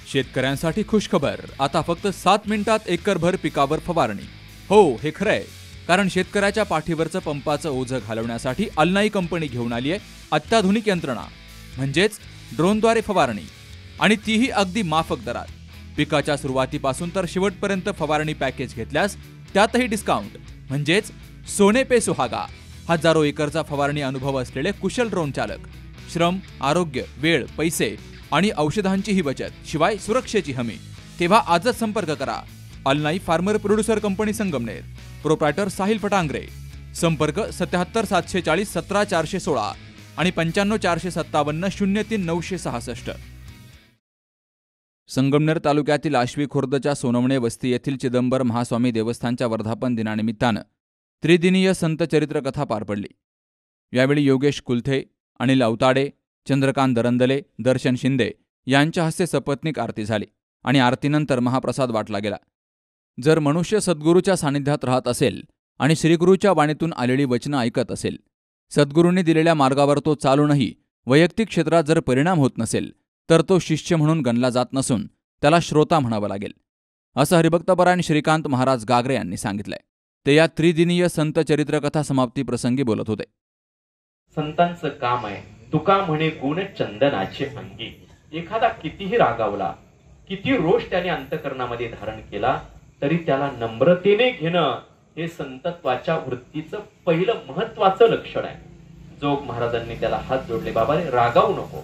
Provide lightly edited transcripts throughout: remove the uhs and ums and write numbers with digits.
शेतकऱ्यांसाठी खुशखबर, आता फक्त 7 मिनिटात एकरभर पिकावर फवारणी। हो, हे खरंय, कारण शेतकऱ्याच्या पाठीवरचं पंपाचं ओझं घालवण्यासाठी अल्नाई कंपनी घेऊन आली आहे अत्याधुनिक यंत्रणा, म्हणजेच ड्रोनद्वारे फवारणी, आणि तीही अगदी माफक दरात। पिकाच्या सुरुवातीपासून तर शेवटपर्यंत फवारणी पॅकेज घेतल्यास त्यातही डिस्काउंट, म्हणजेच सोने पे सुहागा। हजारो एकरचा फवारणी अनुभव असलेले कुशल ड्रोन चालक, श्रम, आरोग्य, वेळ, पैसे आणि औषधांचीही बचत, शिवाय सुरक्षेची हमी। तेव्हा आजच संपर्क करा Alnai farmer producer company Sangamner, proprietor Sahil Fatangare. संपर्क 77 740 17 416 आणि 95 457 03 966। संगमनेर तालुक्यातील आश्वी खुर्दच्या सोनवणे वस्ती येथील चिदंबर महास्वामी देवस्थानच्या वर्धापन दिनानिमित्तानं त्रिदिनीय संत चरित्र कथा पार पडली। यावेळी योगेश कुलथे, अनिल अवताडे, चंद्रकांत दरंदले, दर्शन शिंदे यांच्या हस्ते सपत्नीक आरती झाली आणि आरतीनंतर महाप्रसाद वाटला गेला। जर मनुष्य सद्गुरूच्या सानिध्यात राहत असेल आणि श्रीगुरूच्या वाणीतून आलेली वचनं ऐकत असेल, सद्गुरूंनी दिलेल्या मार्गावर तो चालूनही वैयक्तिक क्षेत्रात जर परिणाम होत नसेल, तर तो शिष्य म्हणून गणला जात नसून त्याला श्रोता म्हणावं लागेल, असं हरिभक्तपरायण श्रीकांत महाराज गागरे यांनी सांगितलंय। ते या त्रिदिनीय संत चरित्र कथा समाप्ती प्रसंगी बोलत होते। संतांचं काम आहे, तुका म्हणे गुण चंदनाचे अंगी। एखादा कितीही रागावला, किती रोष त्याने अंतकरणामध्ये धारण केला, तरी त्याला नम्रतेने घेणं हे संतत्वाच्या वृत्तीचं पहिलं महत्वाचं लक्षण आहे। जोग महाराजांनी त्याला हात जोडले, बाबा रे रागावू नको।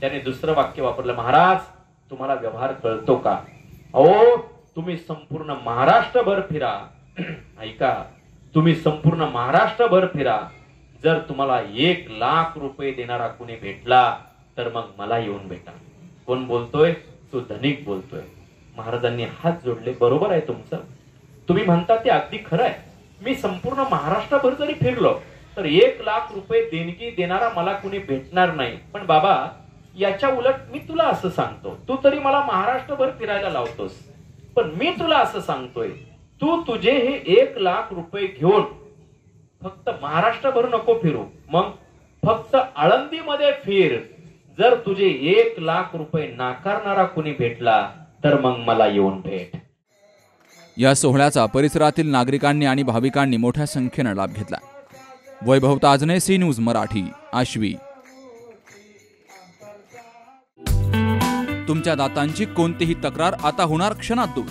त्याने दुसरं वाक्य वापरलं, महाराज तुम्हाला व्यवहार कळतो का? अहो तुम्ही संपूर्ण महाराष्ट्रभर फिरा, ऐका, तुम्ही संपूर्ण महाराष्ट्रभर फिरा, जर तुम्हाला 1 लाख रुपये देणारा कुणी भेटला तर मग मला येऊन भेटा। कोण बोलतोय? तो धनिक बोलतोय। महाराजांनी हात जोडले, बरोबर आहे तुमचं, तुम्ही म्हणता ते अगदी खरं आहे। मी संपूर्ण महाराष्ट्रभर जरी फिरलो तर 1 लाख रुपये देणगी देणारा मला कुणी भेटणार नाही। पण बाबा याच्या उलट मी तुला असं सांगतो, तू तरी मला महाराष्ट्रभर फिरायला लावतोस, पण मी तुला असं सांगतोय, तू तुझे हे 1 लाख रुपये घेऊन फक्त महाराष्ट्रभर नको फिरू, मग फक्त आळंदीमध्ये फिर। जर तुझे 1 लाख रुपये नाकारणारा कुणी भेटला तर मग मला येऊन भेट। या सोहळ्याचा परिसरातील नागरिकांनी आणि भाविकांनी मोठ्या संख्येने लाभ घेतला। वैभव ताजने, सी न्यूज मराठी, आश्वी। तुमच्या दातांची कोणतीही तक्रार आता होणार क्षणात दूर,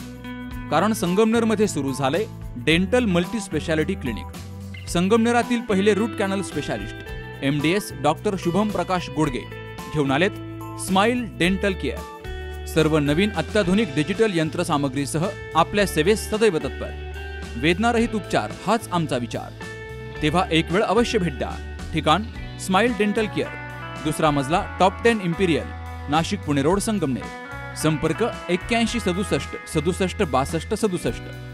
कारण संगमनेरमध्ये सुरू झाले डेंटल मल्टी स्पेशालिटी क्लिनिक। संगमनेरातील पहिले root canal specialist MDS doctor Shubham Prakash Godge घेऊन आलेत स्माइल डेंटल केअर। सर्व नवीन अत्याधुनिक डिजिटल यंत्रसामग्रीसह आपल्या सेवेस सदैव तत्पर। वेदनारहित उपचार हाच आमचा विचार, तेव्हा एक वेळ अवश्य भेट द्या। ठिकाण स्माइल डेंटल केअर, दुसरा मजला, top 10 Imperial, Nashik Pune road, Sangamner. संपर्क 81 67 67 62 67।